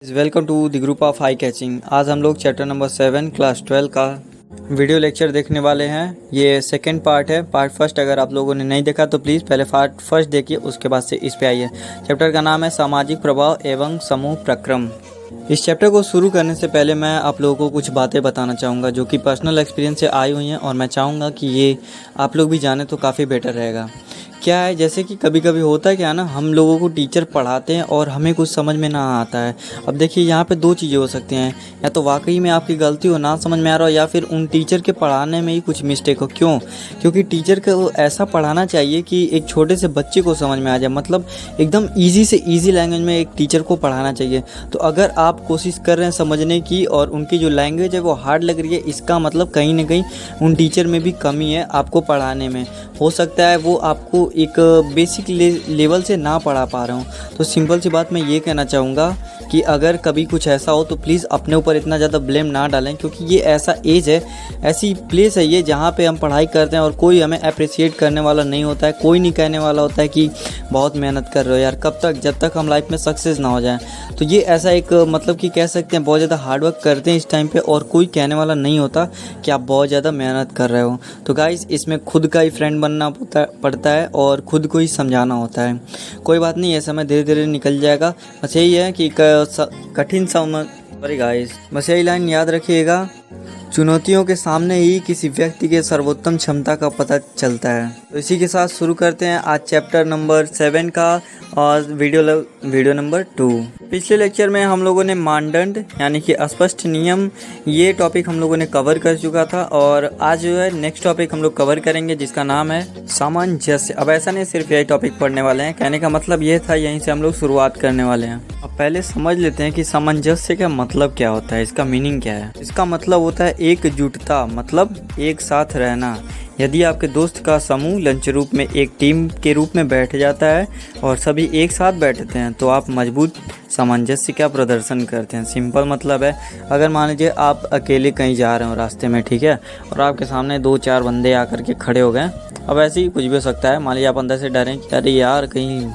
Welcome to the group of eye catching. आज हम लोग चैप्टर नंबर 7 क्लास 12 का वीडियो लेक्चर देखने वाले हैं। ये सेकंड पार्ट है। पार्ट फर्स्ट अगर आप लोगों ने नहीं देखा तो प्लीज़ पहले पार्ट फर्स्ट देखिए, उसके बाद से इस पे आइए। चैप्टर का नाम है सामाजिक प्रभाव एवं समूह प्रक्रम। इस चैप्टर को शुरू करने से पहले मैं आप लोगों को कुछ बातें बताना चाहूँगा जो कि पर्सनल एक्सपीरियंस से आई हुई हैं, और मैं चाहूँगा कि ये आप लोग भी जाने तो काफ़ी बेटर रहेगा। क्या है, जैसे कि कभी कभी होता है क्या ना, हम लोगों को टीचर पढ़ाते हैं और हमें कुछ समझ में ना आता है। अब देखिए यहाँ पे दो चीज़ें हो सकती हैं, या तो वाकई में आपकी गलती हो, ना समझ में आ रहा हो, या फिर उन टीचर के पढ़ाने में ही कुछ मिस्टेक हो। क्यों? क्योंकि टीचर को ऐसा पढ़ाना चाहिए कि एक छोटे से बच्चे को समझ में आ जाए, मतलब एकदम ईजी से ईजी लैंग्वेज में एक टीचर को पढ़ाना चाहिए। तो अगर आप कोशिश कर रहे हैं समझने की और उनकी जो लैंग्वेज है वो हार्ड लग रही है, इसका मतलब कहीं ना कहीं उन टीचर में भी कमी है आपको पढ़ाने में। हो सकता है वो आपको एक बेसिक लेवल से ना पढ़ा पा रहा हूँ। तो सिंपल सी बात मैं ये कहना चाहूँगा कि अगर कभी कुछ ऐसा हो तो प्लीज़ अपने ऊपर इतना ज़्यादा ब्लेम ना डालें, क्योंकि ये ऐसा एज है, ऐसी प्लेस है ये जहाँ पे हम पढ़ाई करते हैं और कोई हमें अप्रिशिएट करने वाला नहीं होता है। कोई नहीं कहने वाला होता है कि बहुत मेहनत कर रहे हो यार, कब तक, जब तक हम लाइफ में सक्सेस ना हो जाए। तो ये ऐसा एक मतलब कि कह सकते हैं बहुत ज़्यादा हार्डवर्क करते हैं इस टाइम पे, और कोई कहने वाला नहीं होता कि आप बहुत ज़्यादा मेहनत कर रहे हो। तो गाइस, इसमें खुद का ही फ्रेंड बनना पड़ता है और खुद को ही समझाना होता है। कोई बात नहीं, ये समय धीरे धीरे निकल जाएगा। बस यही है कि कठिन समय, सॉरी गाइस, बस यही लाइन याद रखिएगा, चुनौतियों के सामने ही किसी व्यक्ति के सर्वोत्तम क्षमता का पता चलता है। तो इसी के साथ शुरू करते हैं आज चैप्टर नंबर 7 का और वीडियो नंबर 2। पिछले लेक्चर में हम लोगों ने मानदंड यानी कि अस्पष्ट नियम, ये टॉपिक हम लोगों ने कवर कर चुका था, और आज जो है नेक्स्ट टॉपिक हम लोग कवर करेंगे जिसका नाम है सामंजस्य। अब ऐसा नहीं सिर्फ यही टॉपिक पढ़ने वाले हैं, कहने का मतलब ये था, यहीं से हम लोग शुरुआत करने वाले हैं। अब पहले समझ लेते हैं कि सामंजस्य का मतलब क्या होता है, इसका मीनिंग क्या है। इसका मतलब होता है एकजुटता, मतलब एक साथ रहना। यदि आपके दोस्त का समूह लंच रूप में एक टीम के रूप में बैठ जाता है और सभी एक साथ बैठते हैं तो आप मजबूत सामंजस्य का प्रदर्शन करते हैं। सिंपल मतलब है, अगर मान लीजिए आप अकेले कहीं जा रहे हो रास्ते में, ठीक है, और आपके सामने 2-4 बंदे आकर के खड़े हो गए। अब ऐसे ही कुछ भी हो सकता है, मान लीजिए आप अंदर से डरें कि अरे यार कहीं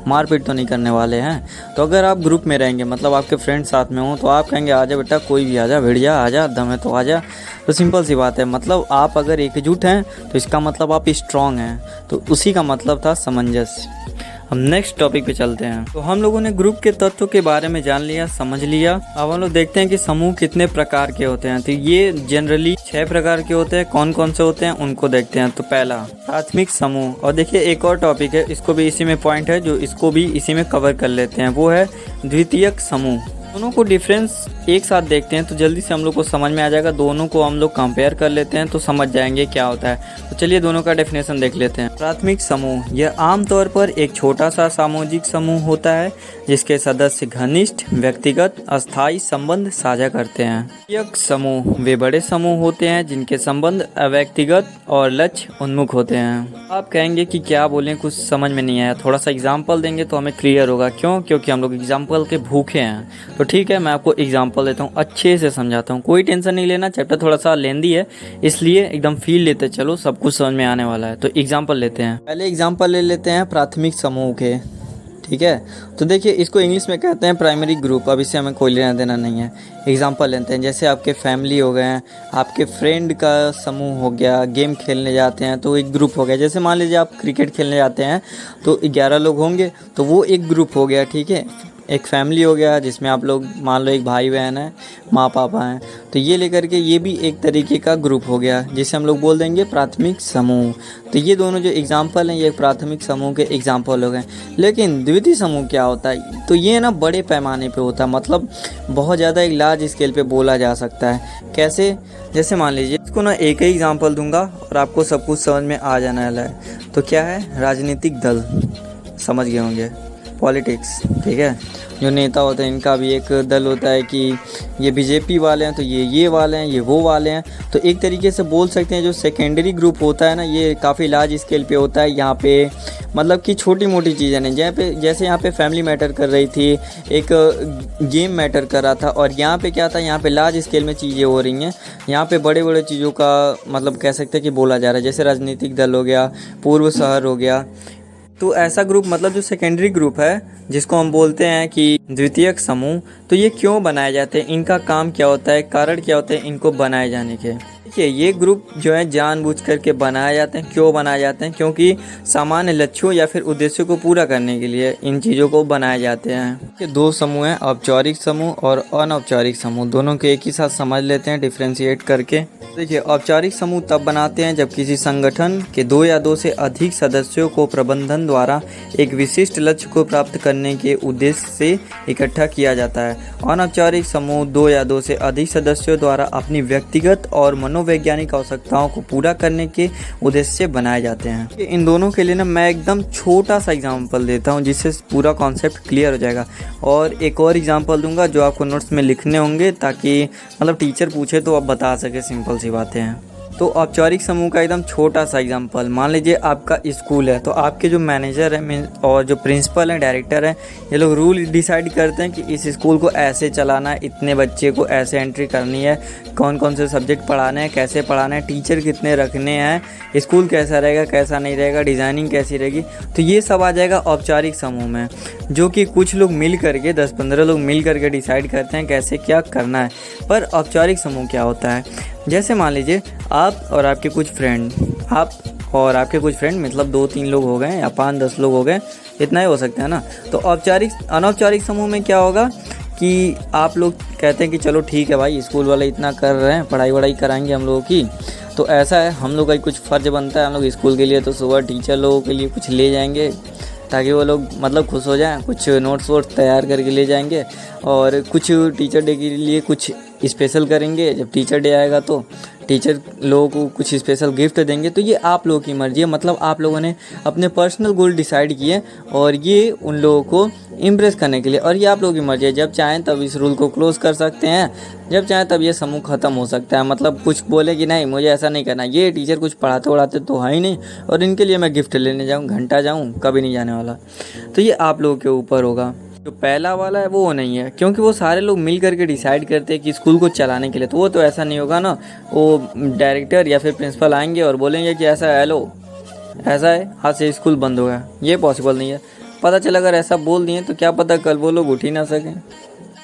मारपीट तो नहीं करने वाले हैं। तो अगर आप ग्रुप में रहेंगे, मतलब आपके फ्रेंड साथ में हो, तो आप कहेंगे आजा बेटा, कोई भी आजा, भिड़ जा, आजा, दम है तो आजा। तो सिंपल सी बात है, मतलब आप अगर एकजुट हैं तो इसका मतलब आप स्ट्रांग हैं। तो उसी का मतलब था सामंजस्य। हम नेक्स्ट टॉपिक पे चलते हैं। तो हम लोगों ने ग्रुप के तत्वों के बारे में जान लिया, समझ लिया। अब हम लोग देखते हैं कि समूह कितने प्रकार के होते हैं। तो ये जनरली 6 प्रकार के होते हैं। कौन कौन से होते हैं उनको देखते हैं। तो पहला प्राथमिक समूह, और देखिए एक और टॉपिक है, इसको भी इसी में पॉइंट है जो इसको भी इसी में कवर कर लेते हैं, वो है द्वितीयक समूह। दोनों को डिफरेंस एक साथ देखते हैं तो जल्दी से हम लोग को समझ में आ जाएगा। दोनों को हम लोग कंपेयर कर लेते हैं तो समझ जाएंगे क्या होता है। तो चलिए दोनों का डेफिनेशन देख लेते हैं। प्राथमिक समूह, यह आमतौर पर एक छोटा सा सामाजिक समूह होता है जिसके सदस्य घनिष्ठ, व्यक्तिगत, अस्थायी संबंध साझा करते हैं। द्वितीयक समूह, वे बड़े समूह होते हैं जिनके संबंध अव्यक्तिगत और लक्ष्य उन्मुख होते हैं। आप कहेंगे कि क्या बोलें, कुछ समझ में नहीं आया, थोड़ा सा एग्जाम्पल देंगे तो हमें क्लियर होगा। क्यों? क्योंकि हम लोग एग्जाम्पल के भूखे हैं। तो ठीक है, मैं आपको एग्जाम्पल देता हूँ, अच्छे से समझाता हूँ, कोई टेंशन नहीं लेना। चैप्टर थोड़ा सा लेंदी है, इसलिए एकदम फील लेते चलो, सब कुछ समझ में आने वाला है। तो एग्जाम्पल लेते हैं। पहले एग्जाम्पल ले लेते हैं प्राथमिक समूह के, ठीक है। तो देखिए इसको इंग्लिश में कहते हैं प्राइमरी ग्रुप। अब इससे हमें कोई लेना देना नहीं है। एग्जाम्पल लेते हैं, जैसे आपके फैमिली हो गए, आपके फ्रेंड का समूह हो गया, गेम खेलने जाते हैं तो एक ग्रुप हो गया। जैसे मान लीजिए आप क्रिकेट खेलने जाते हैं तो 11 लोग होंगे, तो वो एक ग्रुप हो गया, ठीक है। एक फैमिली हो गया जिसमें आप लोग मान लो एक भाई बहन है, माँ पापा हैं, तो ये लेकर के ये भी एक तरीके का ग्रुप हो गया जिसे हम लोग बोल देंगे प्राथमिक समूह। तो ये दोनों जो एग्जाम्पल हैं ये प्राथमिक समूह के एग्जाम्पल हो गए। लेकिन द्वितीय समूह क्या होता है? तो ये ना बड़े पैमाने पे होता है, मतलब बहुत ज़्यादा एक लार्ज स्केल पे बोला जा सकता है। कैसे? जैसे मान लीजिए, इसको ना एक ही एग्जाम्पल दूंगा और आपको सब कुछ समझ में आ जाने वाला है। तो क्या है? राजनीतिक दल, समझ गए होंगे, पॉलिटिक्स, ठीक है। जो नेता होते हैं इनका भी एक दल होता है कि ये बीजेपी वाले हैं तो ये वाले हैं, ये वो वाले हैं। तो एक तरीके से बोल सकते हैं जो सेकेंडरी ग्रुप होता है ना, ये काफ़ी लार्ज स्केल पे होता है। यहाँ पे मतलब कि छोटी मोटी चीज़ें नहीं, जैसे यहाँ पे फैमिली मैटर कर रही थी, एक गेम मैटर कर रहा था, और यहाँ पे क्या था, यहाँ पे लार्ज स्केल में चीज़ें हो रही हैं। यहाँ पे बड़े बड़े चीज़ों का मतलब कह सकते हैं कि बोला जा रहा है। जैसे राजनीतिक दल हो गया, पूर्व शहर हो गया, तो ऐसा ग्रुप मतलब जो सेकेंडरी ग्रुप है जिसको हम बोलते हैं कि द्वितीयक समूह, तो ये क्यों बनाए जाते हैं, इनका काम क्या होता है, कारण क्या होते हैं इनको बनाए जाने के। देखिए ये ग्रुप जो है जानबूझ करके बनाए जाते हैं। क्यों बनाए जाते हैं? क्योंकि सामान्य लक्ष्यों या फिर उद्देश्यों को पूरा करने के लिए इन चीज़ों को बनाए जाते हैं। ये दो समूह हैं, औपचारिक समूह और अनौपचारिक समूह। दोनों के एक ही साथ समझ लेते हैं डिफ्रेंशिएट करके। देखिए औपचारिक समूह तब बनाते हैं जब किसी संगठन के 2 या 2 से अधिक सदस्यों को प्रबंधन द्वारा एक विशिष्ट लक्ष्य को प्राप्त करने के उद्देश्य से इकट्ठा किया जाता है। अनौपचारिक समूह 2 या 2 से अधिक सदस्यों द्वारा अपनी व्यक्तिगत और मनोवैज्ञानिक आवश्यकताओं को पूरा करने के उद्देश्य से बनाए जाते हैं। इन दोनों के लिए ना मैं एकदम छोटा सा एग्जाम्पल देता हूँ जिससे पूरा कॉन्सेप्ट क्लियर हो जाएगा, और एक और एग्जाम्पल दूंगा जो आपको नोट्स में लिखने होंगे ताकि मतलब टीचर पूछे तो आप बता सके। सिंपल सी बातें हैं। तो औपचारिक समूह का एकदम छोटा सा एग्जांपल, मान लीजिए आपका स्कूल है, तो आपके जो मैनेजर हैं और जो प्रिंसिपल हैं, डायरेक्टर हैं, ये लोग रूल डिसाइड करते हैं कि इस स्कूल को ऐसे चलाना है, इतने बच्चे को ऐसे एंट्री करनी है, कौन कौन से सब्जेक्ट पढ़ाने हैं, कैसे पढ़ाना है, टीचर कितने रखने हैं, स्कूल कैसा रहेगा कैसा नहीं रहेगा, डिज़ाइनिंग कैसी रहेगी। तो ये सब आ जाएगा औपचारिक समूह में, जो कि कुछ लोग मिल करके 10-15 लोग मिल करके डिसाइड करते हैं कैसे क्या करना है। पर औपचारिक समूह क्या होता है? जैसे मान लीजिए आप और आपके कुछ फ्रेंड, मतलब 2-3 लोग हो गए या 5-10 लोग हो गए, इतना ही हो सकता है ना। तो अनौपचारिक समूह में क्या होगा कि आप लोग कहते हैं कि चलो ठीक है भाई, स्कूल वाले इतना कर रहे हैं, पढ़ाई वढ़ाई कराएंगे हम लोगों की, तो ऐसा है हम लोग का कुछ फ़र्ज बनता है हम लोग स्कूल के लिए, तो सुबह टीचर लोगों के लिए कुछ ले जाएंगे ताकि वो लोग मतलब खुश हो जाएं, कुछ नोट्स वोट्स तैयार करके ले जाएंगे, और कुछ टीचर डे के लिए कुछ स्पेशल करेंगे। जब टीचर डे आएगा तो टीचर लोगों को कुछ स्पेशल गिफ्ट देंगे। तो ये आप लोगों की मर्ज़ी है, मतलब आप लोगों ने अपने पर्सनल गोल डिसाइड किए और ये उन लोगों को इम्प्रेस करने के लिए, और ये आप लोगों की मर्ज़ी है। जब चाहें तब इस रूल को क्लोज़ कर सकते हैं, जब चाहें तब ये समूह ख़त्म हो सकता है। मतलब कुछ बोले कि नहीं मुझे ऐसा नहीं करना, ये टीचर कुछ पढ़ाते वढ़ाते तो है ही नहीं और इनके लिए मैं गिफ्ट लेने जाऊँ, घंटा जाऊँ, कभी नहीं जाने वाला। तो ये आप लोगों के ऊपर होगा। जो पहला वाला है वो नहीं है, क्योंकि वो सारे लोग मिल करके डिसाइड करते हैं कि स्कूल को चलाने के लिए, तो वो तो ऐसा नहीं होगा ना। वो डायरेक्टर या फिर प्रिंसिपल आएंगे और बोलेंगे कि ऐसा है, हेलो ऐसा है, आज से स्कूल बंद हो गया, ये पॉसिबल नहीं है। पता चला अगर ऐसा बोल दिए तो क्या पता कल वो लोग उठ ही ना सकें।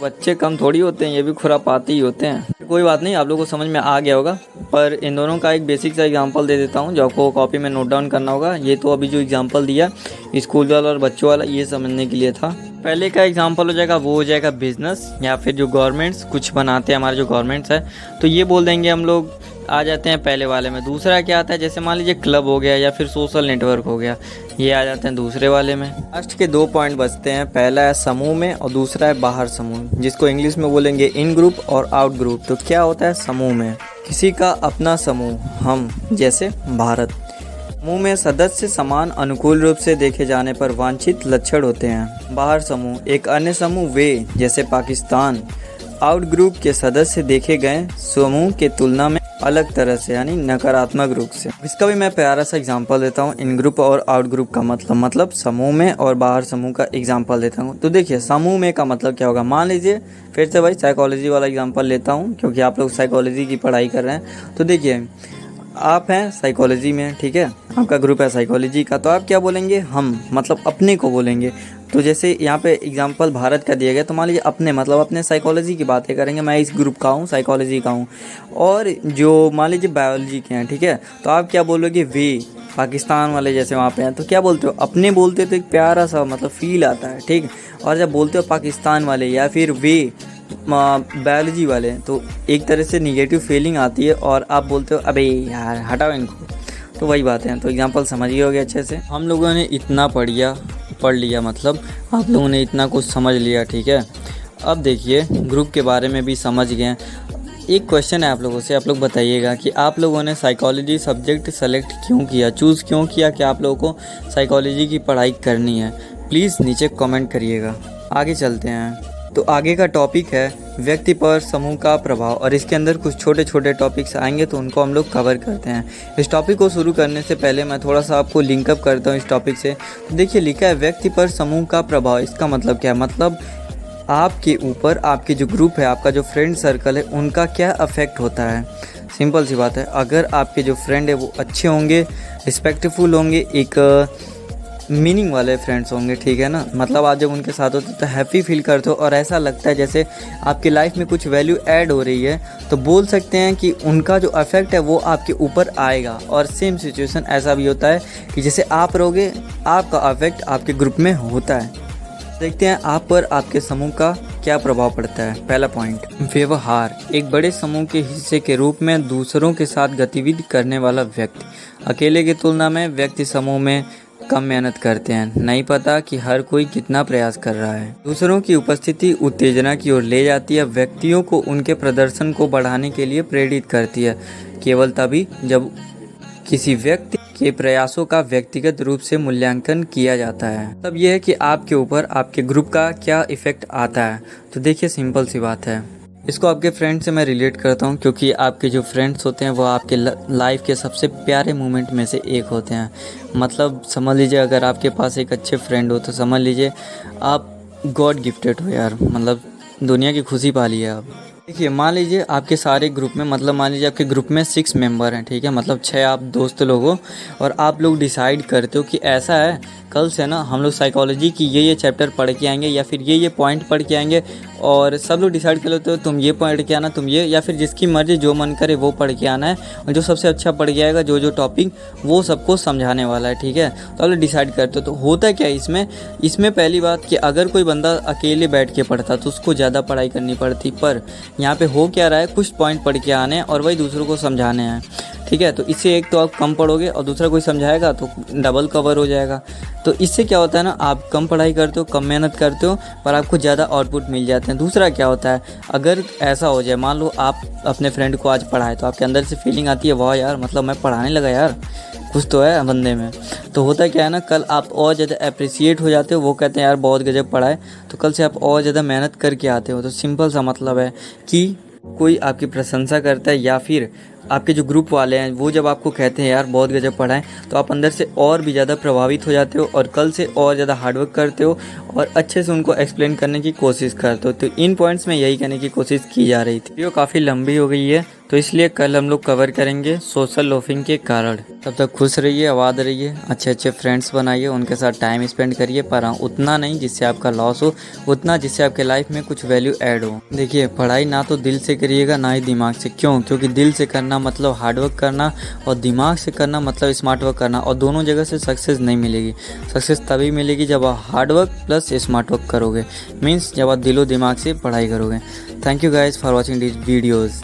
बच्चे कम थोड़ी होते हैं, ये भी खुरापाती ही होते हैं। कोई बात नहीं, आप लोगों को समझ में आ गया होगा, पर इन दोनों का एक बेसिक सा एग्जांपल दे देता हूँ जो आपको कॉपी में नोट डाउन करना होगा। ये तो अभी जो एग्जांपल दिया स्कूल वाला और बच्चों वाला, ये समझने के लिए था। पहले का एग्जांपल हो जाएगा, वो हो जाएगा बिजनेस या फिर जो गवर्नमेंट्स कुछ बनाते हैं, हमारे जो गवर्नमेंट्स है, तो ये बोल देंगे हम लोग, आ जाते हैं पहले वाले में। दूसरा क्या आता है, जैसे मान लीजिए क्लब हो गया या फिर सोशल नेटवर्क हो गया, ये आ जाते हैं दूसरे वाले में। लास्ट के 2 पॉइंट बचते हैं, पहला है समूह में और दूसरा है बाहर समूह, जिसको इंग्लिश में बोलेंगे इन ग्रुप और आउट ग्रुप। तो क्या होता है समूह में? किसी का अपना समूह, हम जैसे भारत। समूह में सदस्य समान अनुकूल रूप से देखे जाने पर वांछित लक्षण होते हैं। बाहर समूह, एक अन्य समूह वे जैसे पाकिस्तान। आउट ग्रुप के सदस्य देखे गए समूह के तुलना में अलग तरह से, यानी नकारात्मक रूप से। इसका भी मैं प्यारा सा एग्जांपल देता हूँ। इन ग्रुप और आउट ग्रुप का मतलब समूह में और बाहर समूह का एग्जांपल देता हूँ। तो देखिए समूह में का मतलब क्या होगा, मान लीजिए फिर से भाई साइकोलॉजी वाला एग्जांपल लेता हूँ क्योंकि आप लोग साइकोलॉजी की पढ़ाई कर रहे हैं। तो देखिए आप हैं साइकोलॉजी में, ठीक है, आपका ग्रुप है साइकोलॉजी का, तो आप क्या बोलेंगे, हम मतलब अपने को बोलेंगे। तो जैसे यहाँ पे एग्जांपल भारत का दिया गया, तो मान लीजिए अपने मतलब अपने साइकोलॉजी की बातें करेंगे, मैं इस ग्रुप का हूँ, साइकोलॉजी का हूँ। और जो मान लीजिए बायोलॉजी के हैं, ठीक है, तो आप क्या बोलोगे, वे पाकिस्तान वाले जैसे वहाँ पे हैं, तो क्या बोलते हो, अपने बोलते तो एक प्यारा सा मतलब फील आता है, ठीक। और जब बोलते हो पाकिस्तान वाले या फिर वे बायोलॉजी वाले, तो एक तरह से निगेटिव फीलिंग आती है और आप बोलते हो अबे यार हटाओ इनको। तो वही बात है। तो एग्जांपल समझ गए होगे अच्छे से। हम लोगों ने इतना पढ़ लिया, मतलब आप लोगों ने इतना कुछ समझ लिया, ठीक है। अब देखिए ग्रुप के बारे में भी समझ गए। एक क्वेश्चन है आप लोगों से, आप लोग बताइएगा कि आप लोगों ने साइकोलॉजी सब्जेक्ट सेलेक्ट क्यों किया, चूज़ क्यों किया कि आप लोगों को साइकोलॉजी की पढ़ाई करनी है। प्लीज़ नीचे कमेंट करिएगा। आगे चलते हैं। तो आगे का टॉपिक है व्यक्ति पर समूह का प्रभाव, और इसके अंदर कुछ छोटे छोटे टॉपिक्स आएंगे तो उनको हम लोग कवर करते हैं। इस टॉपिक को शुरू करने से पहले मैं थोड़ा सा आपको लिंकअप करता हूँ इस टॉपिक से। तो देखिए लिखा है व्यक्ति पर समूह का प्रभाव, इसका मतलब क्या है, मतलब आपके ऊपर आपके जो ग्रुप है, आपका जो फ्रेंड सर्कल है, उनका क्या अफेक्ट होता है। सिंपल सी बात है, अगर आपके जो फ्रेंड है वो अच्छे होंगे, रिस्पेक्टफुल होंगे, एक मीनिंग वाले फ्रेंड्स होंगे, ठीक है ना। मतलब आप जब उनके साथ होते हो तो हैप्पी फील करते हो और ऐसा लगता है जैसे आपकी लाइफ में कुछ वैल्यू ऐड हो रही है। तो बोल सकते हैं कि उनका जो इफेक्ट है वो आपके ऊपर आएगा। और सेम सिचुएशन ऐसा भी होता है कि जैसे आप रहोगे, आपका इफेक्ट आपके ग्रुप में होता है। देखते हैं आप पर आपके समूह का क्या प्रभाव पड़ता है। पहला पॉइंट, व्यवहार। एक बड़े समूह के हिस्से के रूप में दूसरों के साथ गतिविधि करने वाला व्यक्ति। अकेले की तुलना में व्यक्ति समूह में कम मेहनत करते हैं। नहीं पता कि हर कोई कितना प्रयास कर रहा है। दूसरों की उपस्थिति उत्तेजना की ओर ले जाती है, व्यक्तियों को उनके प्रदर्शन को बढ़ाने के लिए प्रेरित करती है। केवल तभी जब किसी व्यक्ति के प्रयासों का व्यक्तिगत रूप से मूल्यांकन किया जाता है। तब यह है कि आपके ऊपर आपके ग्रुप का क्या इफेक्ट आता है। तो देखिए, सिंपल सी बात है। इसको आपके फ्रेंड से मैं रिलेट करता हूँ, क्योंकि आपके जो फ्रेंड्स होते हैं वो आपके लाइफ के सबसे प्यारे मोमेंट में से एक होते हैं। मतलब समझ लीजिए, अगर आपके पास एक अच्छे फ्रेंड हो तो समझ लीजिए आप गॉड गिफ्टेड हो यार। मतलब दुनिया की खुशी पाली है आप। देखिए, मान लीजिए आपके सारे ग्रुप में, मतलब मान लीजिए आपके ग्रुप में 6 मेंबर हैं, ठीक है। मतलब 6 आप दोस्त लोग हो और आप लोग डिसाइड करते हो कि ऐसा है, कल से ना हम लोग साइकोलॉजी की ये चैप्टर पढ़ के आएंगे या फिर ये पॉइंट पढ़ के आएंगे। और सब लोग डिसाइड कर लेते हो तुम ये पढ़ के आना, तुम ये, या फिर जिसकी मर्ज़ी जो मन करे वो पढ़ के आना है। और जो सबसे अच्छा पढ़ के आएगा, जो टॉपिक, वो सबको समझाने वाला है, ठीक है। तो आप लोग डिसाइड करते हो। तो होता क्या है इसमें पहली बात कि अगर कोई बंदा अकेले बैठ के पढ़ता तो उसको ज़्यादा पढ़ाई करनी पड़ती। पर यहाँ पे हो क्या रहा है, कुछ पॉइंट पढ़ के आने हैं और वही दूसरों को समझाने हैं, ठीक है। तो इससे एक तो आप कम पढ़ोगे और दूसरा कोई समझाएगा तो डबल कवर हो जाएगा। तो इससे क्या होता है ना, आप कम पढ़ाई करते हो, कम मेहनत करते हो, पर आपको ज़्यादा आउटपुट मिल जाते हैं। दूसरा क्या होता है, अगर ऐसा हो जाए, मान लो आप अपने फ्रेंड को आज पढ़ाए तो आपके अंदर से फीलिंग आती है, वाह यार, मतलब मैं पढ़ाने लगा यार, कुछ तो है बंदे में। तो होता क्या है ना, कल आप और ज़्यादा अप्रिसिएट हो जाते हो। वो कहते हैं यार बहुत गजब पढ़ाए, तो कल से आप और ज़्यादा मेहनत करके आते हो। तो सिंपल सा मतलब है कि कोई आपकी प्रशंसा करता है या फिर आपके जो ग्रुप वाले हैं वो जब आपको कहते हैं यार बहुत गजब पढ़ाएं, तो आप अंदर से और भी ज़्यादा प्रभावित हो जाते हो और कल से और ज़्यादा हार्डवर्क करते हो और अच्छे से उनको एक्सप्लेन करने की कोशिश करते हो। तो इन पॉइंट्स में यही कहने की कोशिश की जा रही थी। वीडियो काफ़ी लंबी हो गई है, तो इसलिए कल हम लोग कवर करेंगे सोशल लोफिंग के कारण। तब तक खुश रहिए, आबाद रहिए, अच्छे फ्रेंड्स बनाइए, उनके साथ टाइम स्पेंड करिए। पर हाँ, उतना नहीं जिससे आपका लॉस हो, उतना जिससे आपके लाइफ में कुछ वैल्यू ऐड हो। देखिए, पढ़ाई ना तो दिल से करिएगा ना ही दिमाग से। क्यों? क्योंकि दिल से करना मतलब हार्डवर्क करना और दिमाग से करना मतलब स्मार्ट वर्क करना, और दोनों जगह से सक्सेस नहीं मिलेगी। सक्सेस तभी मिलेगी जब आप हार्डवर्क प्लस स्मार्ट वर्क करोगे, मीन्स जब आप दिलो दिमाग से पढ़ाई करोगे। Thank you guys for watching this videos.